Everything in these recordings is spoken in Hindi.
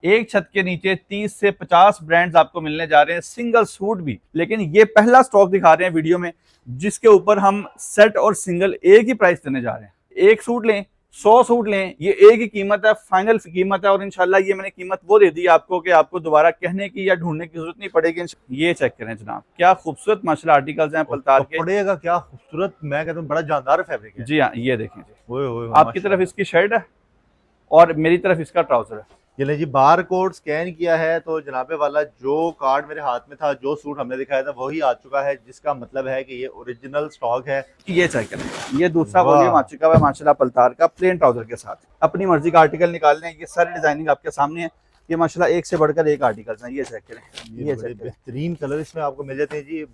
एक छत के नीचे 30 से 50 ब्रांड्स आपको मिलने जा रहे हैं, सिंगल सूट भी। लेकिन ये पहला स्टॉक दिखा रहे हैं वीडियो में जिसके ऊपर हम सेट और सिंगल एक ही प्राइस देने जा रहे हैं। एक सूट लें 100 सूट लें, ये एक ही कीमत है, फाइनल कीमत है। और इंशाल्लाह ये मैंने कीमत वो दे दी आपको कि आपको दोबारा कहने की या ढूंढने की जरूरत नहीं पड़ेगी। ये चेक करें जनाब, क्या खूबसूरत माशाल्लाह आर्टिकल्स हैं पलतार के। पड़ेगा क्या खूबसूरत, मैं कहता हूँ बड़ा जानदार फैब्रिक है। जी हाँ, ये देखें जी, ओए आपकी तरफ इसकी शर्ट है और मेरी तरफ इसका ट्राउजर है। ये जी बार कोड स्कैन किया है तो जनाबे वाला जो कार्ड मेरे हाथ में था, जो सूट हमने दिखाया था वही आ चुका है, जिसका मतलब है कि ये ओरिजिनल स्टॉक है। ये चेक करें, ये दूसरा वॉल्यूम आ चुका है माशाल्लाह पलतार का, प्लेन ट्राउजर के साथ। अपनी मर्जी का आर्टिकल निकाल लें, ये सारी डिजाइनिंग आपके सामने है। ये माशाल्लाह एक से बढ़कर एक आर्टिकल्स हैं। ये चेक करें, ये बेहतरीन कलर इसमें आपको मिल जाते हैं जी।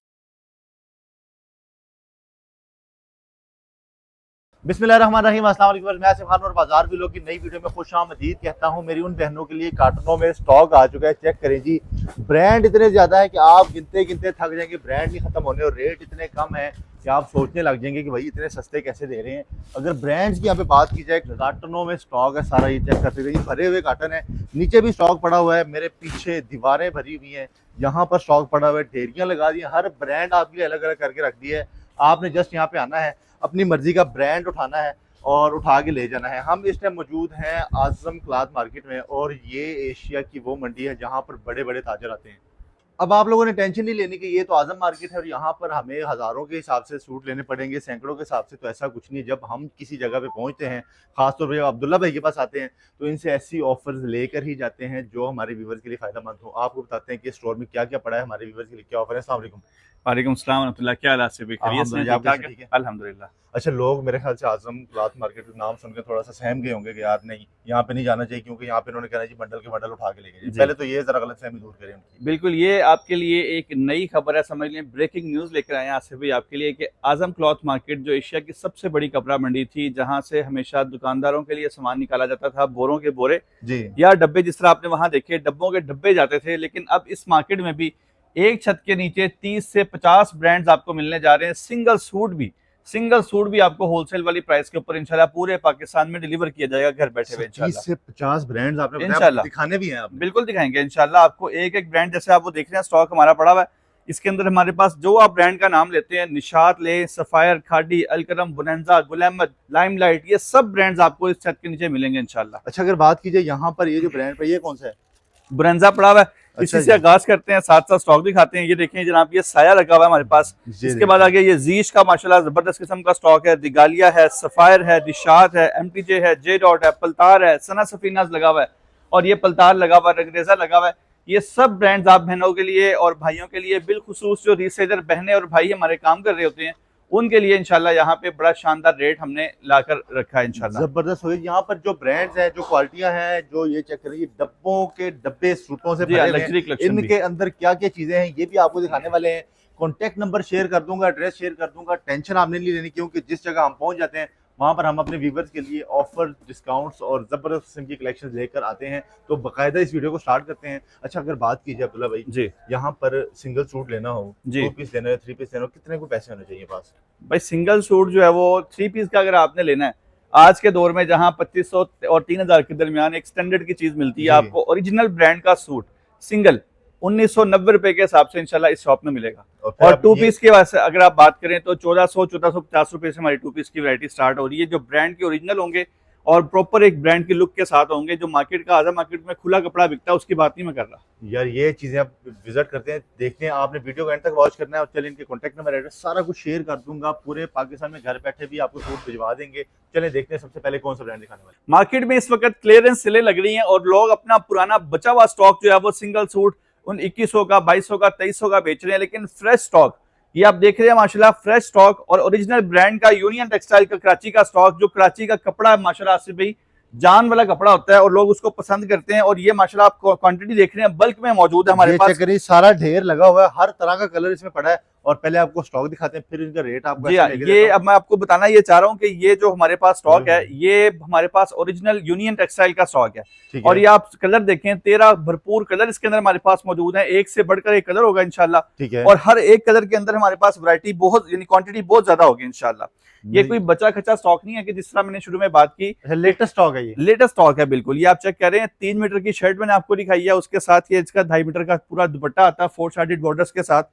बिस्मिल्लाहिर्रहमानिर्रहीम, अस्सलाम वालेकुम। मैं आसिफ खान और बाजार भी लोग की नई वीडियो में खुशामदीद कहता हूं। मेरी उन बहनों के लिए कार्टनों में स्टॉक आ चुका है। चेक करें जी, ब्रांड इतने ज़्यादा है कि आप गिनते गिनते थक जाएंगे। ब्रांड नहीं खत्म होने और रेट इतने कम है कि आप सोचने लग जाएंगे कि भाई इतने सस्ते कैसे दे रहे हैं। अगर ब्रांड्स की यहाँ पे बात की जाए, कार्टनों में स्टॉक है सारा। ये चेक कर सकते हैं, भरे हुए कार्टन है। नीचे भी स्टॉक पड़ा हुआ है, मेरे पीछे दीवारें भरी हुई हैं, यहाँ पर स्टॉक पड़ा हुआ है, ढेरियाँ लगा दी हैं। हर ब्रांड आपके लिए अलग अलग करके रख दी है। आपने जस्ट यहाँ पे आना है, अपनी मर्जी का ब्रांड उठाना है और उठा के ले जाना है। हम इस टाइम मौजूद हैं आजम क्लॉथ मार्केट में, और ये एशिया की वो मंडी है जहाँ पर बड़े बड़े ताजर आते हैं। अब आप लोगों ने टेंशन नहीं लेनी कि ये तो आजम मार्केट है और यहाँ पर हमें हज़ारों के हिसाब से सूट लेने पड़ेंगे, सैकड़ों के हिसाब से। तो ऐसा कुछ नहीं है। जब हम किसी जगह पे पहुँचते हैं, खासतौर पर जब अब्दुल्ला भाई के पास आते हैं, तो इनसे ऐसी ऑफर्स लेकर ही जाते हैं जो हमारे व्यूवर्स के लिए फ़ायदेमंद हो। आपको बताते हैं कि स्टोर में क्या क्या पड़ा है, हमारे व्यूवर्स के लिए क्या ऑफर है। अस्सलाम वालेकुम। वालेकुम सलाम वरहमतुल्लाह, क्या हाल है? ठीक है अल्हम्दुलिल्लाह। अच्छा, लोग मेरे ख्याल से आजम क्लॉथ मार्केट का नाम सुनकर थोड़ा सा सहम गए होंगे कि यार नहीं, यहाँ पे नहीं जाना चाहिए, क्योंकि यहाँ पे इन्होंने कहना जी बंडल के बंडल उठा के ले गए। पहले तो ये जरा गलतफहमी दूर करें उनकी। बिल्कुल, ये आपके लिए एक नई खबर है, समझ लें ब्रेकिंग न्यूज़ लेकर आए हैं आसिफ भाई आपके लिए कि आजम क्लॉथ मार्केट जो एशिया की सबसे बड़ी कपड़ा मंडी थी, जहाँ से हमेशा दुकानदारों के लिए सामान निकाला जाता था, बोरों के बोरे जी या डब्बे, जिस तरह आपने वहाँ देखे डब्बों के डब्बे जाते थे। लेकिन अब इस मार्केट में भी एक छत के नीचे 30 से 50 ब्रांड्स आपको मिलने जा रहे हैं। सिंगल सूट भी आपको होलसेल वाली प्राइस के ऊपर इंशाल्लाह पूरे पाकिस्तान में डिलीवर किया जाएगा घर बैठे हुए। 30 से 50 ब्रांड्स आपने इंशाल्लाह दिखाने भी हैं आप? बिल्कुल दिखाएंगे इंशाल्लाह आपको। एक एक ब्रांड जैसे आप वो देख रहे हैं, स्टॉक हमारा पड़ा हुआ है। इसके अंदर हमारे पास जो आप ब्रांड का नाम लेते हैं, निशात ले, सफायर, खाडी, अलकरम, बुनंजा, गुल अहमद, लाइमलाइट, ये सब ब्रांड्स आपको इस छत के नीचे मिलेंगे इंशाल्लाह। अच्छा, अगर बात की जाए यहाँ पर ये जो ब्रांड पर, ये कौन सा है? बुनंजा पड़ा हुआ है। इसी से आगाज करते हैं, साथ साथ स्टॉक दिखाते हैं। ये देखें जनाब, ये साया लगा हुआ है हमारे पास। इसके बाद आगे ये जीश का माशाल्लाह जबरदस्त किस्म का स्टॉक है। दिगालिया है, सफायर है, दिशात है, एमटीजे है, जे डॉट है, पलतार है, सना सफीनाज लगा हुआ है, और ये पलतार लगा हुआ है, रंगरेजा लगा हुआ है। ये सब ब्रांड्स आप बहनों के लिए और भाइयों के लिए, बिलखुसूस जो रीसेलर बहनें और भाई हमारे काम कर रहे होते हैं, उनके लिए इंशाल्लाह यहाँ पे बड़ा शानदार रेट हमने लाकर रखा है इंशाल्लाह। जबरदस्त हो। यहाँ पर जो ब्रांड्स हैं, जो क्वालिटियां हैं, जो ये चेक करिए, डब्बों के डब्बे सूटों से भरे हैं। इनके अंदर क्या क्या चीजें हैं ये भी आपको दिखाने वाले हैं। कॉन्टेक्ट नंबर शेयर कर दूंगा, एड्रेस शेयर कर दूंगा। टेंशन आपने नहीं लेनी, क्योंकि जिस जगह हम पहुंच जाते हैं वहां पर हम अपने व्यूवर्स के लिए ऑफर, डिस्काउंट्स और जबरदस्त किस्म की कलेक्शन लेकर आते हैं। तो बाकायदा इस वीडियो को स्टार्ट करते हैं। अच्छा, अगर बात की जाए अब्दुल्ला भाई जी, यहाँ पर सिंगल सूट लेना हो, 2 पीस लेना हो, 3 पीस लेना हो, कितने को पैसे होने चाहिए पास? भाई सिंगल सूट जो है वो 3 पीस का अगर आपने लेना है, आज के दौर में जहां 2500 और 3000 के दरमियान एक स्टैंडर्ड की चीज मिलती है आपको, ओरिजिनल ब्रांड का सूट सिंगल 1990 रुपए के हिसाब से इंशाल्लाह इस शॉप में मिलेगा। और 2 पीस के वास्ते अगर आप बात करें तो 1450 रुपए से हमारी 2 पीस की वैरायटी स्टार्ट हो रही है, जो ब्रांड के ओरिजिनल होंगे और प्रॉपर एक ब्रांड की लुक के साथ होंगे। जो मार्केट का आधा मार्केट में खुला कपड़ा बिकता है उसकी बात नहीं मैं कर रहा यार। ये चीजें आप विजिट करते हैं, देखते हैं, आपने वीडियो को एंड तक वॉच करना है। और चलिए, इनके कॉन्टैक्ट नंबर, एड्रेस सारा कुछ शेयर कर दूंगा। पूरे पाकिस्तान में घर बैठे भी आपको सूट भिजवा देंगे। चलें देखते हैं सबसे पहले कौन सा ब्रांड दिखाने वाले। मार्केट में इस वक्त क्लियरेंस सेलें लग रही हैं और लोग अपना पुराना बचा हुआ स्टॉक जो है वो सिंगल सूट उन 2100 का, 2200 का, 2300 का बेच रहे हैं। लेकिन फ्रेश स्टॉक ये आप देख रहे हैं माशाल्लाह, फ्रेश स्टॉक और ओरिजिनल ब्रांड का यूनियन टेक्सटाइल का कराची का स्टॉक, जो कराची का कपड़ा माशाल्लाह आसिफ भाई जान वाला कपड़ा होता है और लोग उसको पसंद करते हैं। और ये माशाल्लाह आप क्वांटिटी देख रहे हैं, बल्क में मौजूद है हमारे पास। सारा ढेर लगा हुआ है, हर तरह का कलर इसमें पड़ा है। और पहले आपको स्टॉक दिखाते हैं, फिर इनका रेट आपको जी हाँ, ये अब मैं आपको बताना ये चाह रहा हूँ कि ये जो हमारे पास स्टॉक है ये हमारे पास ओरिजिनल यूनियन टेक्सटाइल का स्टॉक है। और ये आप कलर देखें, 13 भरपूर कलर इसके अंदर हमारे पास मौजूद है, एक से बढ़कर एक कलर होगा इंशाल्लाह। ठीक है। और हर एक कलर के अंदर हमारे पास वैरायटी बहुत, यानी क्वांटिटी बहुत ज्यादा होगी इंशाल्लाह। ये कोई बचा खचा स्टॉक नहीं है कि जिस तरह मैंने शुरू में बात की, लेटेस्ट स्टॉक है, ये लेटेस्ट स्टॉक है बिल्कुल। ये आप चेक कर रहे हैं, 3 मीटर की शर्ट मैंने आपको दिखाई है, उसके साथ ये इसका 2.5 मीटर का पूरा दुपट्टा आता है 4 साइडेड बॉर्डर्स के साथ।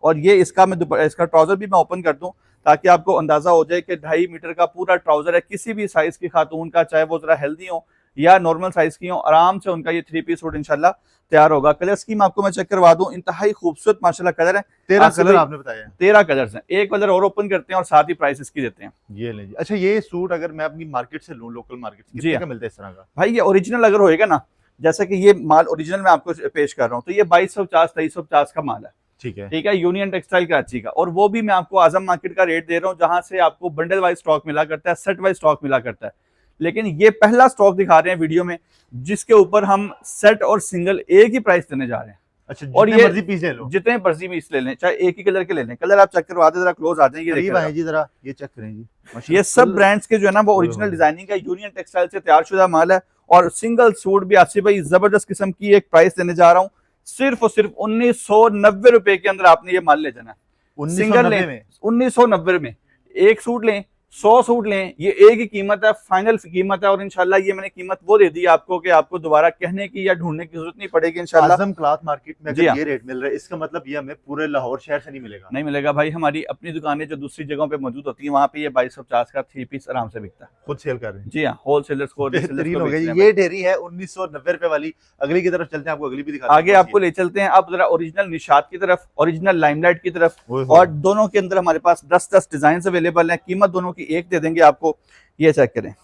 और ये इसका इसका ट्राउजर भी मैं ओपन कर दूं ताकि आपको अंदाजा हो जाए कि 2.5 मीटर का पूरा ट्राउजर है। किसी भी साइज की खातून का, चाहे वो जरा हेल्दी हो या नॉर्मल साइज की हो, आराम से उनका ये 3 पीस सूट इंशाल्लाह तैयार होगा। कलर स्कीम आपको मैं चेक करवा दूं, इंतहाई खूबसूरत माशाल्लाह कलर है। 13 कलर आपने बताया, 13 कलर्स हैं। एक कलर और ओपन करते हैं और साथ ही प्राइस इसकी देते हैं। ये ले जी। अच्छा, ये सूट अगर मैं अपनी मार्केट से लूं, लोकल मार्केट से, कितने का मिलता है इस तरह का? भाई ये ओरिजिनल अगर होएगा ना, जैसे कि ये माल ओरिजिनल मैं आपको पेश कर रहा हूँ, तो ये 2250 2350 का माल है। ठीक है, ठीक है, यूनियन टेक्सटाइल कराची का। और वो भी मैं आपको आजम मार्केट का रेट दे रहा हूँ, जहां से आपको बंडल वाइज स्टॉक मिला करता है, सेट वाइज स्टॉक मिला करता है। लेकिन ये पहला स्टॉक दिखा रहे हैं वीडियो में जिसके ऊपर हम सेट और सिंगल एक ही प्राइस देने जा रहे हैं। अच्छा, और ये मर्जी पीस ले लो, जितने मर्जी पीस ले लें, चाहे एक ही कलर के ले लें। कलर आप चेक करवा दें, जरा क्लोज आ जाएंगे जी, जरा ये चेक करें जी। ये सब ब्रांड्स के जो है ना वो ओरिजिनल डिजाइनिंग का यूनियन टेक्सटाइल से तैयार शुदा माल है। और सिंगल सूट भी आसिफ भाई जबरदस्त किस्म की एक प्राइस देने जा रहा हूँ, सिर्फ और सिर्फ 1990 रुपए के अंदर आपने ये माल ले जाना है। सिंगल लें 1990 में, एक सूट लें 100 सूट लें, ये एक ही कीमत है, फाइनल कीमत है। और इंशाल्लाह ये मैंने कीमत वो दे दी आपको कि आपको दोबारा कहने की या ढूंढने की जरूरत नहीं पड़ेगी इंशाल्लाह। आजम क्लॉथ मार्केट में अगर ये रेट मिल रहा है, इसका मतलब ये हमें पूरे लाहौर शहर से नहीं मिलेगा। नहीं मिलेगा भाई, हमारी अपनी दुकानें जो दूसरी जगहों पे मौजूद होती है, वहाँ पे ये 2250 का 3 पीस आराम से बिकता है। खुद सेल कर रहे हैं? जी हाँ, होलसेलर्स को। बेहतरीन हो गया। ये ढेरी है 1990 रुपए वाली। अगली की तरफ चलते हैं, आपको अगली भी दिखाते हैं। आगे आपको ले चलते हैं अब जरा ओरिजिनल निशात की तरफ, ओरिजिनल लाइमलाइट की तरफ। और दोनों के अंदर हमारे पास 10-10 डिजाइन अवेलेबल हैं। कीमत दोनों की एक दे देंगे आपको। ये चेक करें,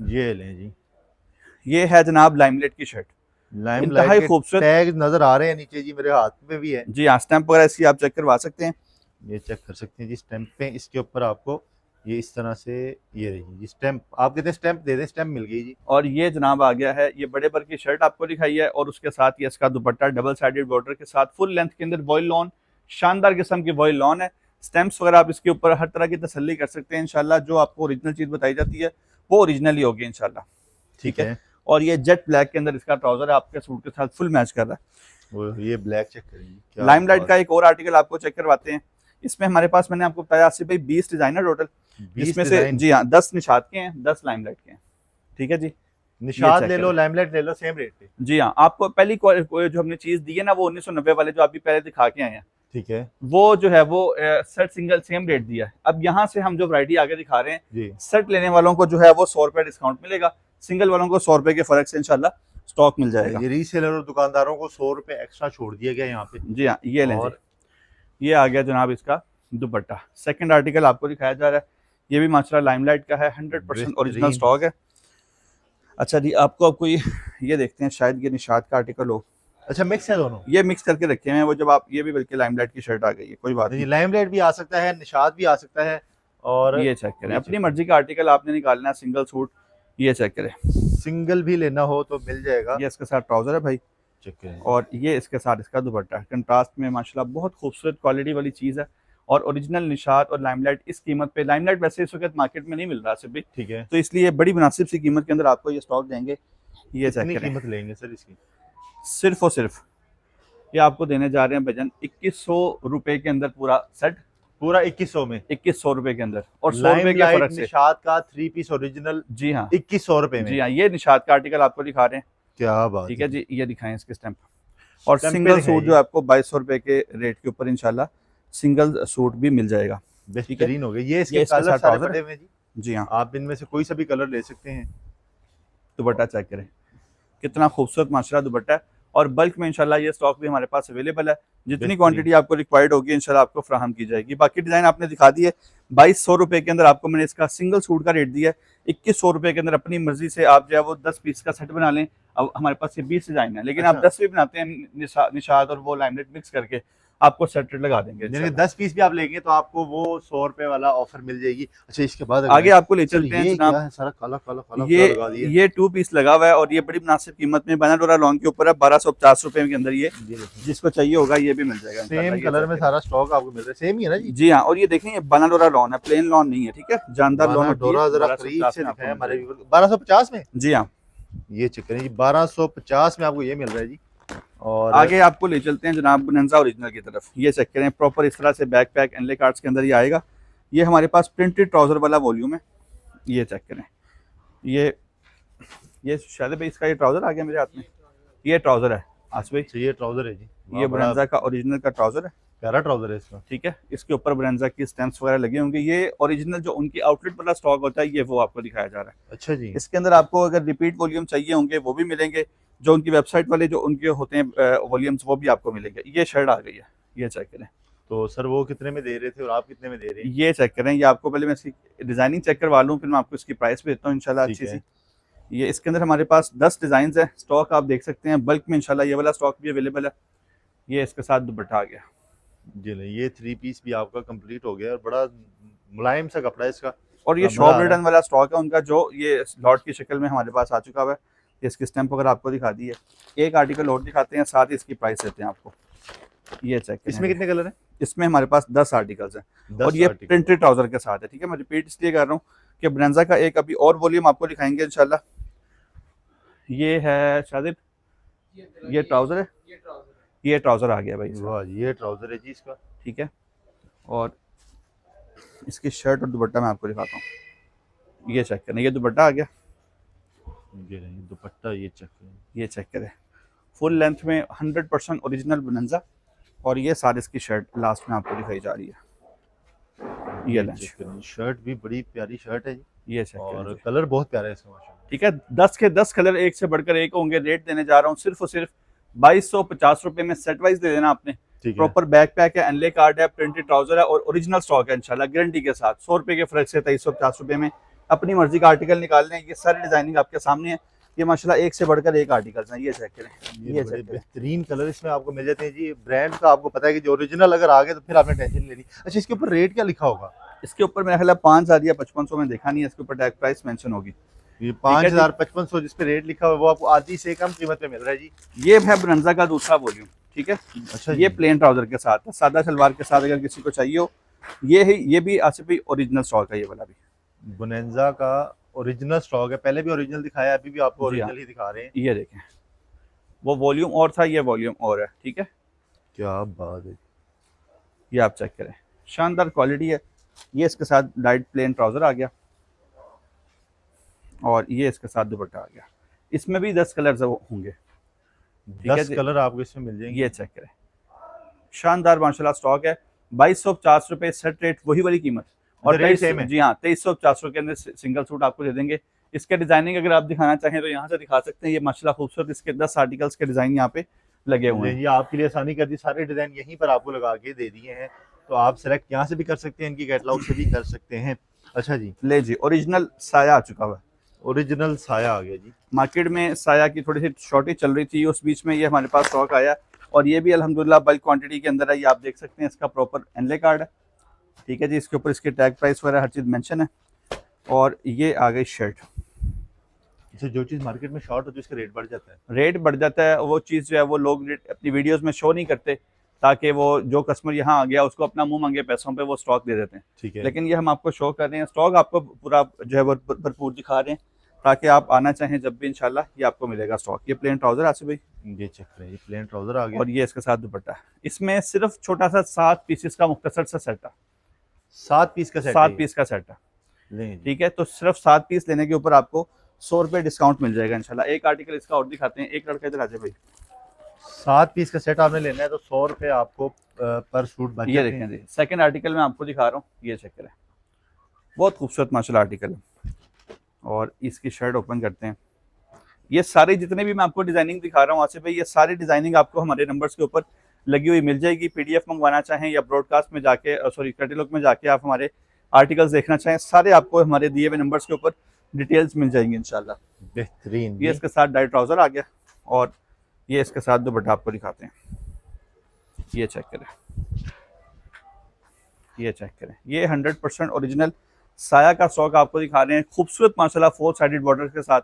ये लें जी, ये है जनाब लाइमलाइट की शर्ट। इंतहाई खूबसूरत टैग नजर आ रहे हैं नीचे जी, मेरे हाथ में भी है जी हाँ। स्टैंप वगैरह इसकी आप चेक करवा सकते हैं, ये चेक कर सकते हैं जी। स्टैंप पे इसके ऊपर आपको ये इस तरह से ये रही जी स्टैंप। आप कहते हैं स्टैंप दे दें, स्टैंप मिल गई जी। और ये जनाब आ गया है, ये बड़े पर की शर्ट आपको दिखाई है और उसके साथ ये इसका दुपट्टा डबल साइडेड बॉर्डर के साथ फुल लेंथ के अंदर वॉयल लॉन, शानदार किस्म की वॉयल लॉन है। स्टैंप्स वगैरह आप इसके ऊपर हर तरह की तसल्ली कर सकते हैं इंशाल्लाह। जो आपको ओरिजिनल चीज बताई जाती है वो ओरिजिनल ही होगी इंशाल्लाह। ठीक है। और ये जेट ब्लैक के अंदर इसका ट्राउजर है, आपके सूट के साथ फुल मैच कर रहा है। ये ब्लैक चेक करेंगे। लाइमलाइट का एक और आर्टिकल आपको चेक करवाते हैं। इसमें हमारे पास मैंने आपको बताया आसिफ भाई 20 डिजाइन है टोटल, जिसमें से जी हाँ 10 निशात के हैं, 10 लाइमलाइट के हैं। ठीक है जी, निशात ले लो, लाइमलाइट ले लो, सेम रेट पे। जी हाँ, आपको पहली जो हमने चीज दी है ना वो 1990 वाले जो अभी पहले दिखा के आए हैं, ठीक है, वो जो है वो सेट सिंगल सेम रेट दिया है। अब यहाँ से हम जो वैरायटी आगे दिखा रहे हैं, सेट लेने वालों को जो है वो 100 रुपए डिस्काउंट मिलेगा, सिंगल वालों को 100 रुपए के फर्क से इंशाल्लाह स्टॉक मिल जाएगा। ये रीसेलर और दुकानदारों को 100 रुपए एक्स्ट्रा छोड़ दिया गया यहाँ पे। जी हाँ, ये लें। ये आ गया जनाब इसका दुपट्टा। सेकंड आर्टिकल आपको दिखाया जा रहा है, ये भी माशाल्लाह लाइमलाइट का है, 100% ओरिजिनल स्टॉक है। अच्छा जी, आपको ये देखते हैं, शायद ये निशात का आर्टिकल हो। अच्छा, मिक्स है दोनों, ये मिक्स करके रखे हैं वो। जब आप ये भी बल्कि लाइमलाइट की शर्ट आ गई है, कोई बात नहीं, लाइमलाइट भी आ सकता है, निशात भी आ सकता है। और ये चेक करें, अपनी मर्जी का आर्टिकल आपने निकालना है, सिंगल सूट ये चेक करें, सिंगल भी लेना हो तो मिल जाएगा। ये इसके साथ ट्राउजर है भाई, चेक करें। और ये इसके साथ इसका दुपट्टा है, कंट्रास्ट में माशाल्लाह बहुत खूबसूरत क्वालिटी वाली चीज़ है। और ओरिजिनल निशात और लाइमलाइट इस कीमत पे, लाइमलाइट वैसे इस वक्त मार्केट में नहीं मिल रहा सिर्फ भी, ठीक है, तो इसलिए बड़ी मुनासिब सी कीमत के अंदर आपको ये स्टॉक देंगे। ये चेक करें, कीमत लेंगे सर इसकी? सिर्फ और सिर्फ ये आपको देने जा रहे हैं भजन 2100 रुपए के अंदर पूरा सेट, पूरा 2100 में, 2100 रुपए के अंदर, और 100 रुपए के फर्क से। निशात का 3 पीस ओरिजिनल, जी हाँ 2100 रुपए में। जी हाँ, ये निशात का आर्टिकल आपको दिखा रहे हैं। क्या बात, ठीक है जी, ये दिखाएं इसके स्टैंप। और सिंगल सूट जो आपको 2200 रुपए के रेट के ऊपर इंशाल्लाह सिंगल सूट भी मिल जाएगा। बेहतरीन हो गया। ये इसके कलर सारे पड़े हुए हैं जी। जी हाँ, आप इनमें से कोई सा भी कलर ले सकते हैं। दुपट्टा चेक करें, कितना खूबसूरत माशाल्लाह दुपट्टा है। और बल्क में इंशाल्लाह ये स्टॉक भी हमारे पास अवेलेबल है, जितनी क्वांटिटी आपको रिक्वायर्ड होगी इंशाल्लाह आपको फ्राहम की जाएगी। बाकी डिजाइन आपने दिखा दी है। 2200 रुपए के अंदर आपको मैंने इसका सिंगल सूट का रेट दिया है। 2100 रुपए के अंदर अपनी मर्जी से आप जो है वो 10 पीस का सेट बना लें। अब हमारे पास ये 20 डिजाइन है, लेकिन आप 10 भी बनाते हैं निशात और वो लाइमलाइट मिक्स करके, आपको सेट रेट लगा देंगे यानी कि इंशाल्लाह। 10 पीस भी आप लेंगे तो आपको वो 100 रुपए वाला ऑफर मिल जाएगी। अच्छा, इसके बाद आगे आपको ले सर चलते हैं ये जनाब। क्या है, सारा काला काला काला ये काला लगा दिया। ये 2 पीस लगा हुआ है और ये बड़ी मुनासिब कीमत में बनाडोरा लॉन के ऊपर है, 1250 रुपए के अंदर ये, ये देखिए जिसको चाहिए होगा ये भी मिल जाएगा इंशाल्लाह। सेम ये कलर में चेक सारा स्टॉक आपको मिल रहा है, सेम ही है ना जी। जी हाँ, और ये देखें ये बनाडोरा लॉन है, प्लेन लॉन नहीं है, ठीक है, जानदार लॉन होती है। डोरा जरा 1250 करीब से में आपको दिखाएं मिल हमारे जाएगा। व्यूअर को। 1250 में जी हाँ। ये चेक करें जी, 1250 में आपको ये मिल रहा है जी। और आगे आपको ले चलते हैं जनाब बोनांजा ओरिजिनल की तरफ। ये चेक करें, प्रॉपर इस तरह से बैक पैक एनले कार्ड्स के अंदर ये आएगा। ये हमारे पास प्रिंटेड ट्राउजर वाला वॉल्यूम है। ये चेक करें, ये शायद भाई इसका ये ट्राउजर आ गया मेरे हाथ में, ये ट्राउजर है आसिफ भाई, अच्छा, ये ट्राउजर है जी। ये बड़ा बोनांजा का ओरिजिनल का ट्राउजर है, प्यारा ट्राउजर है इसका। ठीक है। इसके ऊपर बोनांजा की स्टैम्प्स वगैरह लगे होंगे। ये ओरिजिनल जो उनकी आउटलेट वाला स्टॉक होता है ये वो आपको दिखाया जा रहा है। अच्छा जी, इसके अंदर आपको अगर रिपीट वॉल्यूम चाहिए होंगे वो भी मिलेंगे, जो उनकी वेबसाइट वाले जो उनके होते हैं वॉल्यूम्स वो भी आपको मिलेंगे। ये शर्ट आ गई है, ये चेक करें। तो सर वो कितने में दे रहे थे और आप कितने में दे रहे हैं? ये चेक करें, ये आपको पहले मैं इसकी डिजाइनिंग चेक करवा लूँ, फिर मैं आपको इसकी प्राइस भी देता हूँ इंशाल्लाह ठीक अच्छी है। सी। ये इसके अंदर हमारे पास 10 डिजाइन है, स्टॉक आप देख सकते हैं बल्क में इंशाल्लाह, ये वाला स्टॉक भी अवेलेबल है। ये इसके साथ दुपट्टा आ गया जी नहीं, ये 3 पीस भी आपका कंप्लीट हो गया और बड़ा मुलायम सा कपड़ा है इसका। और ये मजा आ शॉप रहा है। रिटर्न वाला स्टॉक है उनका, जो ये लॉट की शक्ल में हमारे पास आ चुका हुआ है। इसकी स्टैंप वगैरह आपको दिखा दी है। एक आर्टिकल और दिखाते हैं, साथ ही इसकी प्राइस देते हैं आपको। ये चेक करें, इसमें कितने कलर हैं? इसमें हमारे पास 10 आर्टिकल्स हैं 10 और ये आर्टिकल। प्रिंटेड ट्राउजर के साथ है, ठीक है। मैं रिपीट इसलिए कर रहा हूँ कि ब्रांजा का एक अभी और वॉल्यूम आपको दिखाएंगे इंशाल्लाह। ये है शादिब, ये ट्राउजर है, ये ट्राउजर आ गया भाई इसका, वाह, ये ट्राउजर है जी इसका। ठीक है। और इसकी शर्ट और दुपट्टा मैं आपको दिखाता हूँ। ये चेक करें, ये दुपट्टा आ गया, ये नहीं, दुपट्टा ये चेक करें। ये चेक करें, फुल लेंथ में 100% ओरिजिनल बोनांजा। और ये सारी इसकी शर्ट लास्ट में आपको दिखाई जा रही है। ये लेंथ, चेक करें, शर्ट भी बड़ी प्यारी शर्ट है जी ये चेक और करें, कलर बहुत प्यारा है इसका माशाल्लाह। ठीक है। 10 के 10 कलर एक से बढ़कर एक होंगे। रेट देने जा रहा हूँ सिर्फ और सिर्फ 2250 रुपए में, सेट वाइज दे देना आपने। ठीक है। प्रॉपर बैक पैक है, एनले कार्ड है, प्रिंटेड ट्राउजर है और ओरिजिनल स्टॉक है इंशाल्लाह गारंटी के साथ। 100 रुपए के फर्क से 2350 रुपए में अपनी मर्जी का आर्टिकल निकाल लें। ये सारी डिजाइनिंग आपके सामने है, ये माशाल्लाह एक से बढ़कर एक आर्टिकल्स हैं। ये चेक करें, ये ये बड़े चेक करें। बेहतरीन कलर इसमें आपको मिल जाते हैं जी। ब्रांड का आपको पता है कि जो ओरिजिनल अगर आ गए तो फिर आपने टेंशन नहीं लेनी। अच्छा, इसके ऊपर रेट क्या लिखा होगा? इसके ऊपर मेरा ख्याल है 5000 या 5500 में देखा नहीं है, इसके ऊपर टैग प्राइस मेंशन होगी। ये 5500 जिस पे रेट लिखा हुआ है वो आपको आधी से कम कीमत पे मिल रहा है जी। ये है बोनांजा का दूसरा वॉल्यूम, ठीक है। अच्छा ये जी। प्लेन ट्राउजर के साथ है, सादा सलवार के साथ अगर किसी को चाहिए हो। ये है, ये भी आसिफ भाई ओरिजिनल स्टॉक है, ये वाला भी बोनांजा का ओरिजिनल स्टॉक है। पहले भी ओरिजिनल दिखाया, अभी भी आपको जी हाँ। ओरिजिनल ही दिखा रहे हैं। ये देखें, वो वॉल्यूम और था, ये वॉल्यूम और है, ठीक है। क्या बात है। ये आप चेक करें, शानदार क्वालिटी है। ये इसके साथ लाइट प्लेन ट्राउजर आ गया और ये इसके साथ दुपट्टा आ गया। इसमें भी 10 कलर्स होंगे, ठीक है 10 जी। कलर आपको इसमें मिल जाएंगे। ये चेक करें, शानदार माशाल्लाह स्टॉक है। 2250 रुपए सेट रेट, वही वाली कीमत। और रेट सेम है। जी हाँ, 2350 के अंदर सिंगल सूट आपको दे देंगे। इसके डिजाइनिंग अगर आप दिखाना चाहें तो यहाँ से दिखा सकते हैं। ये माशाल्लाह खूबसूरत इसके 10 आर्टिकल्स के डिजाइन यहाँ पे लगे हुए हैं। ये आपके लिए आसानी कर दी, सारे डिजाइन यहीं पर आपको लगा के दे दिए हैं, तो आप सेलेक्ट यहाँ से भी कर सकते हैं, इनकी कैटलॉग से भी कर सकते हैं। अच्छा जी, ले जी, ओरिजिनल साया आ चुका हुआ है। ओरिजिनल साया आ गया जी। मार्केट में साया की थोड़ी सी शॉर्टेज चल रही थी, उस बीच में ये हमारे पास स्टॉक आया और ये भी अल्हम्दुलिल्लाह बल्क क्वांटिटी के अंदर है। ये आप देख सकते हैं, इसका प्रॉपर एनले कार्ड है, ठीक है जी। इसके ऊपर इसके टैग प्राइस वगैरह हर चीज़ मेंशन है। और ये आ गई शर्ट। इससे जो चीज़ मार्केट में शॉर्ट होती है उसका रेट बढ़ जाता है। रेट बढ़ जाता है, वो चीज़ जो है वो लोग अपनी वीडियोस में शो नहीं करते, ताकि वो जो कस्टमर यहाँ आ गया उसको अपना मुंह मंगे पैसों पे वो स्टॉक दे देते हैं। ठीक है। लेकिन ये हम आपको शो कर रहे हैं, स्टॉक आपको पूरा जो है वो भरपूर दिखा रहे हैं, ताकि आप आना चाहें जब भी इंशाल्लाह ये आपको मिलेगा स्टॉक। ये प्लेन ट्राउजर आसिफ भाई, ये चेक करें, ये प्लेन ट्राउजर आ गया और ये इसके साथ दुपट्टा है। इसमें सिर्फ छोटा सा 7 पीसेस का मुख्तसर सा सेट है, 7 पीस का सेट 7 पीस का सेट है, लें जी। ठीक है। तो सिर्फ 7 पीस लेने के ऊपर आपको 100 रुपये डिस्काउंट मिल जाएगा इंशाल्लाह। एक आर्टिकल इसका और दिखाते हैं, एक लड़का इधर आ जाए भाई। 7 पीस का सेट आपने लेना है तो 100 रुपये आपको पर सूट बच ये जाते देखें हैं। जी, सेकंड आर्टिकल मैं आपको दिखा रहा हूँ, ये चेक करें, बहुत खूबसूरत माशाल्लाह आर्टिकल है। और इसकी शर्ट ओपन करते हैं। ये सारे जितने भी मैं आपको डिजाइनिंग दिखा रहा हूँ आसिफ भाई, ये सारी डिजाइनिंग आपको हमारे नंबर्स के ऊपर लगी हुई मिल जाएगी। पीडीएफ मंगवाना चाहें या ब्रॉडकास्ट में जाके सॉरी कैटलॉग में जाके आप हमारे आर्टिकल्स देखना चाहें, सारे आपको हमारे दिए हुए नंबर्स के ऊपर डिटेल्स मिल जाएंगी इंशाल्लाह। बेहतरीन। ये इसके साथ डाई ट्राउजर आ गया और ये इसके साथ दुपट्टा आपको दिखाते हैं, ये चेक करें। ये चेक करें, ये 100% ओरिजिनल साया का स्टॉक आपको दिखा रहे हैं, खूबसूरत माशाल्लाह 4 साइडेड बॉर्डर के साथ।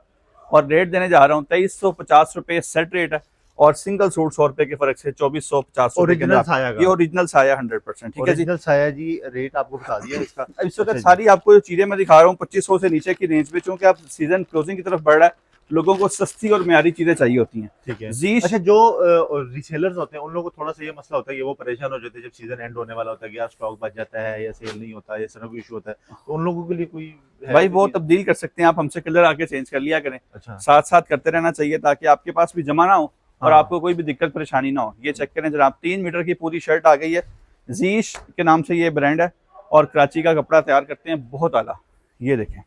और रेट देने जा रहा हूँ 2350 रुपये सेट रेट है, और सिंगल सूट 100 रुपए के फर्क से 2450 ओरिजिनल साया का, ये ओरिजिनल साया 100%। ठीक है जी, ओरिजिनल साया जी। रेट आपको बता दिया इसका। इस वक्त सारी आपको जो चीजें मैं दिखा रहा हूँ 2500 से नीचे की रेंज में, चूंकि आप सीजन क्लोजिंग की तरफ बढ़ रहा है, लोगों को सस्ती और म्यारी चीजें चाहिए होती हैं। ठीक है। जीश, अच्छा, जो रीसेलर्स होते हैं उन लोगों को थोड़ा सा ये मसला होता है कि वो परेशान हो जाते हैं जब सीजन एंड होने वाला होता है कि यार स्टॉक बच जाता है या सेल नहीं होता है, इस तरह कोई इशू होता है, तो उन लोगों के लिए कोई है भाई वो कोई- तब्दील कर सकते हैं आप, हमसे कलर आके चेंज कर लिया करें, अच्छा, साथ साथ करते रहना चाहिए ताकि आपके पास भी जमा ना हो और हाँ। आपको कोई भी दिक्कत परेशानी ना हो। ये चेक करें जनाब, 3 मीटर की पूरी शर्ट आ गई है, जीश के नाम से ये ब्रांड है और कराची का कपड़ा तैयार करते हैं, बहुत आला। ये देखें,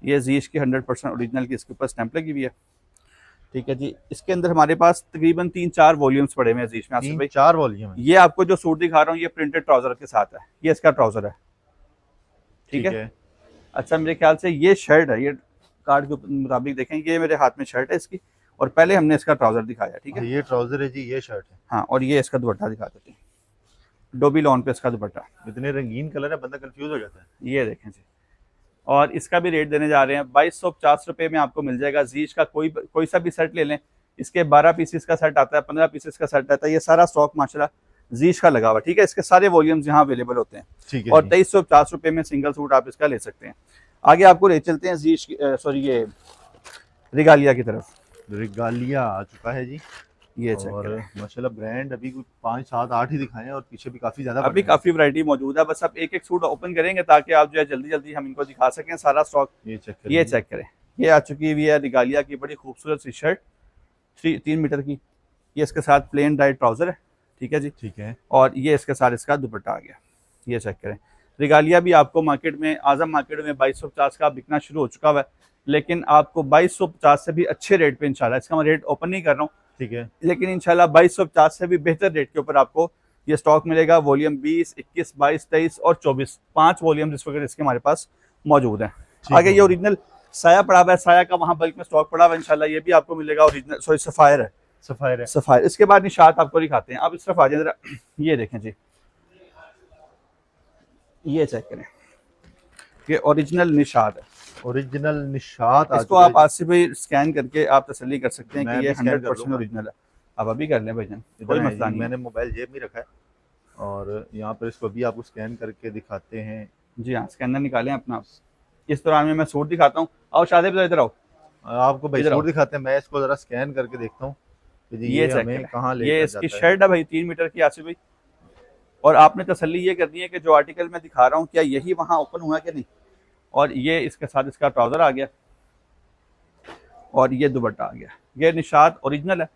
ये जीश की 100% ओरिजिनल की इसके ऊपर स्टैंप लगी हुई है। ठीक है जी, इसके अंदर हमारे पास तकरीबन 3-4 वॉल्यूम्स पड़े हुए हैं जीश में। आसिफ भाई 3-4 वॉल्यूम है। ये आपको जो सूट दिखा रहा हूँ ये प्रिंटेड ट्राउजर के साथ है, ये इसका ट्राउजर है। ठीक है। अच्छा, मेरे ख्याल से ये शर्ट है, ये कार्ड के मुताबिक देखें, ये मेरे हाथ में शर्ट है इसकी, और पहले हमने इसका ट्राउजर दिखाया। ठीक है, ये ट्राउजर है जी, ये शर्ट है। हाँ, और ये इसका दुपट्टा दिखा देते हैं, डोबी लॉन पे इसका दुपट्टा। इतने रंगीन कलर है, बंदा कंफ्यूज हो जाता है। ये देखें जी, और इसका भी रेट देने जा रहे हैं 2250 रुपये में आपको मिल जाएगा। जीश का कोई सा भी सेट ले लें, इसके 12 पीसेस का सेट आता है, 15 पीसेस का सेट आता है, ये सारा स्टॉक माशाल्लाह जीश का लगा हुआ। ठीक है, इसके सारे वॉल्यूम्स यहाँ अवेलेबल होते हैं। ठीक है। और 2350 रुपये में सिंगल सूट आप इसका ले सकते हैं। आगे आपको ले चलते हैं जीश सॉरी ये रिगालिया की तरफ। रिगालिया आ चुका है जी, ये चेक और करें, माशाल्लाह ब्रांड अभी कुछ 5, 7, 8 ही दिखाए हैं और पीछे भी काफी ज्यादा अभी काफी वैरायटी मौजूद है। बस आप एक एक सूट ओपन करेंगे ताकि आप जो है जल्दी जल्दी हम इनको दिखा सकें सारा स्टॉक। ये चेक ये चेक करें, ये आ चुकी हुई है रिगालिया की बड़ी खूबसूरत सी शर्ट 3 मीटर की, ये इसके साथ प्लेन डाइट ट्राउजर है। ठीक है जी, ठीक है। और ये इसके साथ इसका दुपट्टा आ गया। ये चेक करें, रिगालिया भी आपको मार्केट में, आजम मार्केट में 2250 का बिकना शुरू हो चुका हुआ है, लेकिन आपको 2250 से भी अच्छे रेट पे इंशाल्लाह, इसका मैं रेट ओपन नहीं कर रहा हूँ, ठीक है। लेकिन इंशाल्लाह 2250 से भी बेहतर रेट के ऊपर आपको ये स्टॉक मिलेगा। वॉल्यूम 20, 21, 22, 23 और 24, 5 वॉल्यूम इस वक्त इसके हमारे पास मौजूद हैं। आगे ये ओरिजिनल साया पड़ा हुआ है, साया का वहाँ बल्क में स्टॉक पड़ा हुआ है, इंशाल्लाह ये भी आपको मिलेगा। ओरिजिनल सॉरी सफायर है, सफायर है। सफायर। इसके बाद निशात आपको दिखाते हैं, आप इस तरफ आ जाए जरा, ये देखें जी, ये चेक करें, ये ओरिजिनल निशात है, ओरिजिनल निशात आ इसको चुका आप है। आसिफ भाई स्कैन करके आप तसल्ली कर सकते हैं मैं कि ये भी स्कैन कर 100% लूंगा। ओरिजिनल है। आप अभी कर लें भाईजान, इधर कोई है मसला जी, नहीं। मैंने मोबाइल जेब में रखा है और यहाँ पर इसको भी आपको स्कैन करके दिखाते हैं। जी हाँ, स्कैनर निकालें अपना। इस दौरान में मैं सूट दिखाता हूँ, आओ शादी पे इधर आओ, आपको भाई इधर आओ। सूट दिखाते हैं, मैं इसको जरा स्कैन करके देखता हूँ कि जी ये ये चेक हमें करें, कहाँ ले ये इसकी शर्ट है भाई 3 मीटर की आसिफ भाई, और आपने तसल्ली ये करनी है कि जो आर्टिकल मैं दिखा रहा हूँ क्या यही वहाँ ओपन हुआ कि नहीं। और ये इसके साथ इसका ट्राउजर आ गया और ये दुपट्टा आ गया, ये निशात ओरिजिनल है।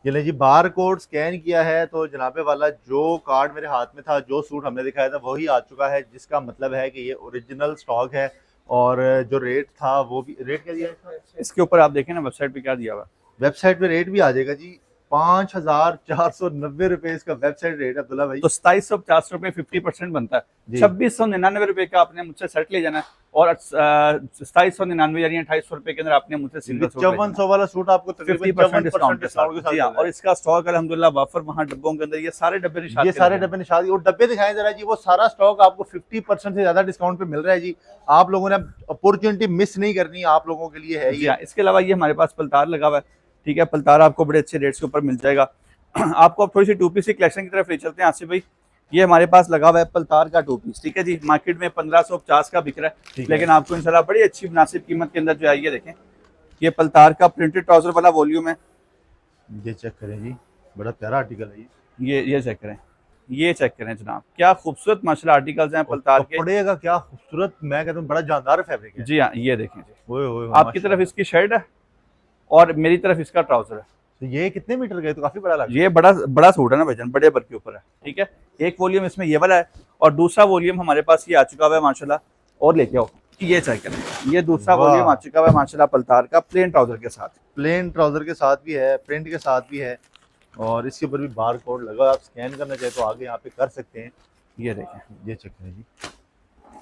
ये ले जी, बार कोड स्कैन किया है तो जनाबे वाला जो कार्ड मेरे हाथ में था, जो सूट हमने दिखाया था वही आ चुका है, जिसका मतलब है कि ये ओरिजिनल स्टॉक है। और जो रेट था वो भी, रेट क्या दिया है इसके ऊपर आप देखें ना वेबसाइट पे क्या दिया हुआ है। वेबसाइट पे, रेट भी आ जाएगा जी 5490 रुपए इसका वेबसाइट रेट है अब्दुल्ला भाई। तो 2750 रुपये 50% बनता है, जी। 2699 रुपये का आपने मुझसे सेट ले जाना है, और 2799 यानी 2800 रुपये के अंदर आपने मुझसे सिंगल सूट ले जाना है। 5400 वाला सूट आपको तकरीबन 50% डिस्काउंट के साथ। डिस्काउंट जी हाँ, और इसका स्टॉक अल्हम्दुलिल्लाह वाफर वहाँ डब्बों के अंदर ये सारे डब्बे निशात ये के सारे लगे हैं। डब्बे निशात, और डब्बे दिखाएं जरा जी, वो सारा स्टॉक आपको 50% से ज्यादा डिस्काउंट पे मिल रहा है जी। आप लोगों ने अपॉर्चुनिटी मिस नहीं करनी, आप लोगों के लिए है जी ये। हाँ, इसके अलावा ये हमारे पास पलतार लगा हुआ है। ठीक है, पलतार आपको बड़े अच्छे रेट्स के ऊपर मिल जाएगा। आपको अब थोड़ी सी 2 पीस की कलेक्शन की तरफ ले चलते हैं आसिफ भाई। ये हमारे पास लगा हुआ है पलतार का 2 पीस। ठीक है जी, मार्केट में 1550 का बिक रहा है, लेकिन आपको इंशाल्लाह बड़ी अच्छी मुनासिब कीमत के अंदर जो है ये देखें, ये पलतार का प्रिंटेड ट्राउजर वाला वॉल्यूम है। ये चेक करें जी, बड़ा प्यारा आर्टिकल है ये चेक करें, ये चेक करें जनाब, क्या खूबसूरत माशाल्लाह आर्टिकल्स हैं पलतार के। कपड़े का क्या खूबसूरत, मैं कहता हूँ बड़ा जानदार फैब्रिक है। जी हाँ, ये देखें जी, ओए ओए, आपकी तरफ इसकी शर्ट है और मेरी तरफ इसका ट्राउजर है। तो ये कितने मीटर का है? तो काफी बड़ा लग रहा ये बड़ा सूट है ना भाईजान, बड़े बर के ऊपर है। ठीक है, एक वॉल्यूम इसमें ये वाला है और दूसरा वॉल्यूम हमारे पास ये आ चुका हुआ है माशाल्लाह, और लेके आओ, ये चेक करें, ये दूसरा वाह। वॉल्यूम आ चुका हुआ है माशाल्लाह पलतार का, प्लेन ट्राउजर के साथ। प्लेन ट्राउजर के साथ भी है, प्रिंट के साथ भी है, और इसके ऊपर भी बार कोड लगा। आप स्कैन करना चाहे तो आगे यहाँ पे कर सकते हैं। ये देखें, ये चेक करें जी,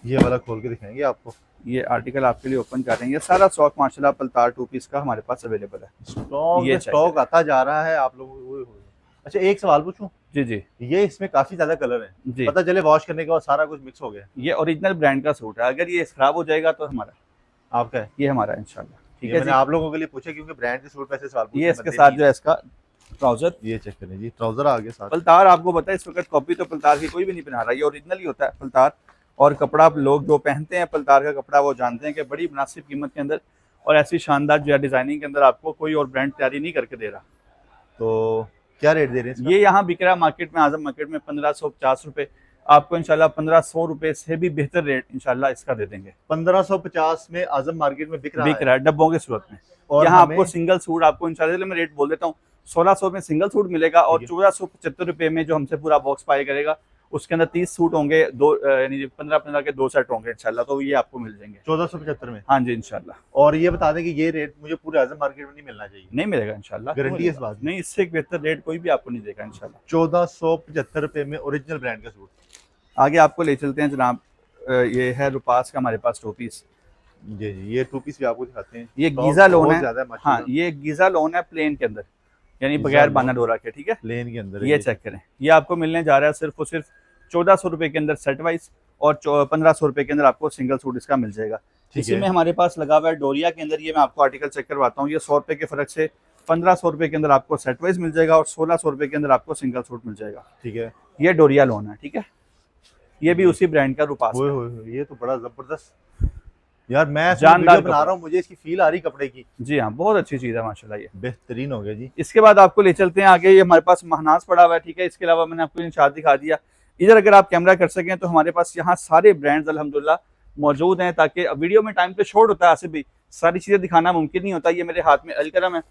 ये वाला खोल के दिखाएंगे आपको। ये आर्टिकल आपके लिए ओपन कर रहे हैं। ये सारा स्टॉक माशाल्लाह पलतार 2 पीस का हमारे पास अवेलेबल है। स्टॉक ये पे check स्टॉक आता जा रहा है आप लोगों को। अच्छा, एक सवाल पूछूं, जी जी ये इसमें काफी ज्यादा कलर है, जी। पता चले वॉश करने के बाद सारा कुछ मिक्स हो गया। ये ओरिजिनल ब्रांड का सूट है, अगर ये खराब हो जाएगा तो हमारा, आपका है? ये हमारा है इंशाल्लाह। ठीक ये है मैंने जी। आप लोगों के लिए पूछा क्योंकि ब्रांड के सूट वैसे सवाल ये पूछने इसके बनते साथ नहीं जो है इसका ट्राउजर, है। ये चेक करें जी, ट्राउजर आ गया साथ। पलतार आपको पता है इस वक्त कॉपी तो पलतार की कोई भी नहीं पहना रहा, ये ओरिजिनल ही होता है पलतार। और कपड़ा लोग जो पहनते हैं पलतार का कपड़ा वो जानते हैं कि बड़ी मुनासिब कीमत के अंदर और ऐसी शानदार जो है डिजाइनिंग के अंदर आपको कोई और ब्रांड तैयारी नहीं करके दे रहा। तो क्या रेट दे रहे हैं इसका? ये यहाँ बिक रहा है मार्केट में, आजम मार्केट में 1550 रुपए। आपको इंशाल्लाह 1500 रुपए से भी बेहतर रेट इंशाल्लाह इसका दे देंगे। 1550 में आजम मार्केट में बिक बिक रहा रहा है डब्बों के सूरत में। और यहाँ हमें आपको सिंगल सूट आपको इंशाल्लाह मैं रेट बोल देता हूँ, 1600 में सिंगल सूट मिलेगा और ठीक 1475 रुपए में जो हमसे पूरा बॉक्स पाए करेगा उसके अंदर 30 सूट होंगे, दो यानी 15-15 के 2 सेट होंगे इंशाल्लाह, तो ये आपको मिल जाएंगे 1475 में। हाँ जी इंशाल्लाह। और ये बता दें कि ये रेट मुझे पूरे आजम मार्केट में नहीं मिलना चाहिए। नहीं मिलेगा इंशाल्लाह, गारंटी है इस बात की? नहीं, इससे एक बेहतर रेट कोई भी आपको नहीं देगा इंशाल्लाह। 1475 रुपए में ओरिजिनल ब्रांड का सूट। आगे आपको ले चलते हैं जनाब, ये है रुपास का हमारे पास 2 पीस। जी जी, ये 2 पीस भी आपको दिखाते हैं। ये Stock गीजा लोन बहुत है। ज्यादा हाँ, माशाल्लाह। ये गीजा लोन है प्लेन के अंदर, यानी गीजा बगैर लोन। बाना डोरा के। ठीक है, प्लेन के अंदर ये चेक करें, ये आपको मिलने जा रहा है सिर्फ और सिर्फ 1400 रुपए के अंदर सेट वाइज और 1500 रुपए के अंदर आपको सिंगल सूट इसका मिल जाएगा। ठीक इसी है। में हमारे पास लगा हुआ है डोरिया के अंदर, ये मैं आपको आर्टिकल चेक करवाता हूँ। ये 100 रुपए के फर्क से 1500 रुपए के अंदर आपको सेट वाइज मिल जाएगा और 1600 रुपए के अंदर आपको सिंगल सूट मिल जाएगा। ठीक है, ये डोरिया लोन है। ठीक है, ये भी उसी ब्रांड का रुपास ओए का। होए ये तो बड़ा जबरदस्त यार, मैं जानदार वीडियो बना कपड़ा। रहा हूँ, मुझे इसकी फील आ रही कपड़े की। जी हाँ, बहुत अच्छी चीज़ है माशाल्लाह ये। बेहतरीन हो गया जी। इसके बाद आपको ले चलते हैं आगे, ये हमारे पास महनाज पड़ा हुआ है। ठीक है, इसके अलावा मैंने आपको निशात दिखा दिया। इधर अगर आप कैमरा कर सकें तो हमारे पास यहाँ सारे ब्रांड्स अल्हम्दुलिल्लाह मौजूद हैं, ताकि वीडियो में टाइम पे शॉर्ट होता है, ऐसे भी सारी चीज़ें दिखाना मुमकिन नहीं होता। ये मेरे हाथ में अलकरम है,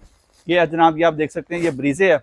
ये जनाब ये आप देख सकते हैं, ये ब्रीजे है,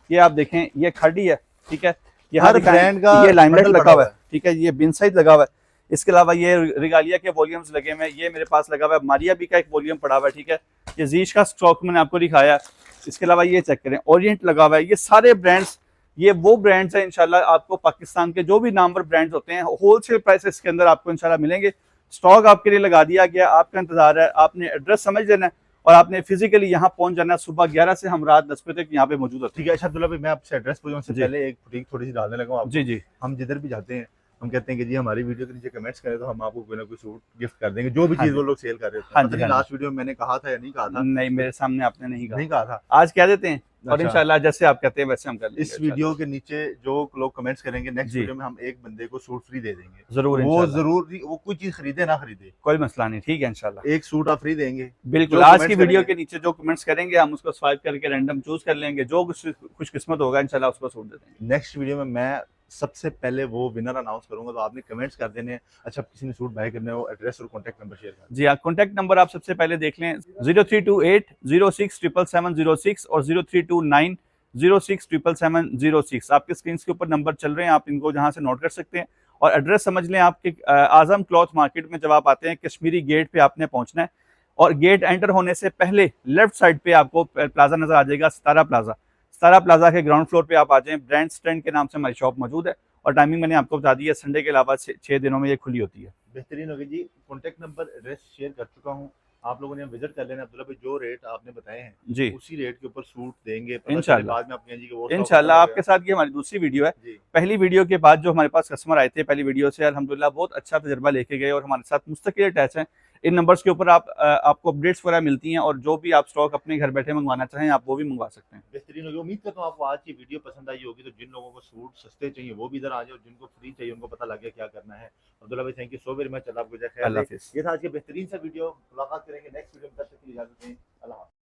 ये आप देखें, ये खड़ी है। ठीक है, ये हर ब्रांड का ये लाइमलाइट बंडल लगा हुआ पड़ा है। ठीक है, ये बिन साइज लगा हुआ है। इसके अलावा ये रिगालिया के वॉल्यूम्स लगे हुए हैं, ये मेरे पास लगा हुआ है। मारिया बी का एक वॉल्यूम पड़ा हुआ है। ठीक है, ये जीश का स्टॉक मैंने आपको दिखाया है। इसके अलावा ये चेक करें, ओरिएंट लगा हुआ है। ये सारे ब्रांड्स, ये वो ब्रांड्स हैं इंशाल्लाह आपको पाकिस्तान के जो भी नामवर ब्रांड्स होते हैं होलसेल प्राइसेस के अंदर आपको इंशाल्लाह मिलेंगे। स्टॉक आपके लिए लगा दिया गया, आपका इंतजार है, आपने एड्रेस समझ लेना है और आपने फिजिकली यहाँ पहुंच जाना है। सुबह 11 से हम रात 10 बजे तक यहाँ पे मौजूद होते ठीक है। अच्छा अब्दुल्ला भाई, मैं आपसे एड्रेस पूछूं उससे जी। पहले एक बुटीक थोड़ी सी डालने लगा हूं हैं। आपको। जी जी हम जिधर भी जाते हैं हम कहते हैं कि जी हमारी वीडियो के नीचे कमेंट्स करें तो हम आपको कोई ना कोई सूट गिफ्ट कर देंगे, जो भी हाँ चीज जी। वो लोग सेल कर रहे हाँ हैं। जी, पता नहीं हाँ जी। लास्ट वीडियो में मैंने कहा था या नहीं कहा था? नहीं, मेरे सामने आपने नहीं कहा, नहीं कहा था। आज कह देते हैं और अच्छा। इंशाल्लाह जैसे आप कहते हैं वैसे हम कर लेंगे। इस वीडियो के नीचे जो लोग कमेंट्स करेंगे नेक्स्ट जी। वीडियो में हम एक बंदे को सूट फ्री दे देंगे। जरूर वो इंशाल्लाह। जरूर वो कोई चीज खरीदे ना खरीदे, कोई मसला नहीं, ठीक है इंशाल्लाह। एक सूट आप फ्री देंगे। बिल्कुल, जो आज की comments वीडियो करेंगे। के नीचे जो कमेंट्स करेंगे हम उसको स्वाइप करके रैंडम चूज कर लेंगे, जो खुश किस्मत होगा इंशाल्लाह उसको सूट दे देंगे। नेक्स्ट वीडियो में मैं सबसे पहले वो विनर अनाउंस करूंगा, तो आपने कमेंट्स कर देने हैं। अच्छा, किसी ने सूट बाय करना है, वो एड्रेस और कॉन्टैक्ट नंबर शेयर कर। जी हाँ, कॉन्टैक्ट नंबर आप सबसे पहले देख लें, 0328067706 और 0329067706। आपके स्क्रीन के ऊपर नंबर चल रहे हैं, आप इनको जहाँ से नोट कर सकते हैं। और एड्रेस समझ लें आपके आजम क्लॉथ मार्केट में जब आप आते हैं कश्मीरी गेट पे आपने पहुंचना है और गेट एंटर होने से पहले लेफ्ट साइड पे आपको प्लाजा नजर आ जाएगा, सितारा प्लाजा। सितारा प्लाजा के ग्राउंड फ्लोर पे आप आ जाएं, ब्रांड स्टैंड के नाम से हमारी शॉप मौजूद है और टाइमिंग मैंने आपको बता दी है, संडे के अलावा 6 दिनों में ये खुली होती है। बेहतरीन होगी जी। कॉन्टैक्ट नंबर एड्रेस शेयर कर चुका हूँ, आप लोगों ने विजिट कर लेना। अब्दुल्ला भाई जो रेट आपने बताए हैं जी उसी रेट के ऊपर सूट देंगे। पता चले इंशाल्लाह। बाद में आप कहें जी कि वो stock इंशाल्लाह खत्म हो आपके साथ ये हमारी दूसरी वीडियो है। गया। जी पहली वीडियो के बाद जो हमारे पास कस्टमर आए थे पहली वीडियो से, अल्हम्दुलिल्लाह बहुत अच्छा तजर्बा लेके गए और हमारे साथ मुस्तकिल अटैच हैं। इन नंबर्स के ऊपर आपको अपडेट्स वगैरह मिलती हैं और जो भी आप स्टॉक अपने घर बैठे मंगवाना चाहें आप वो भी मंगवा सकते हैं। बेहतरीन होगी। उम्मीद करता हूँ आपको आज की वीडियो पसंद आई होगी। तो जिन लोगों को सूट सस्ते चाहिए वो भी इधर आ जाए और जिनको फ्री चाहिए उनको पता लग गया क्या करना है। अब्दुल्ला भाई thank you so very much. Allah आपको जय खैर अल्लाह दे। हाफिज़। ये था आज के बेहतरीन सा वीडियो। मुलाकात करेंगे नेक्स्ट वीडियो में, तब तक के लिए इजाजत दें। अल्लाह हाफ़िज़।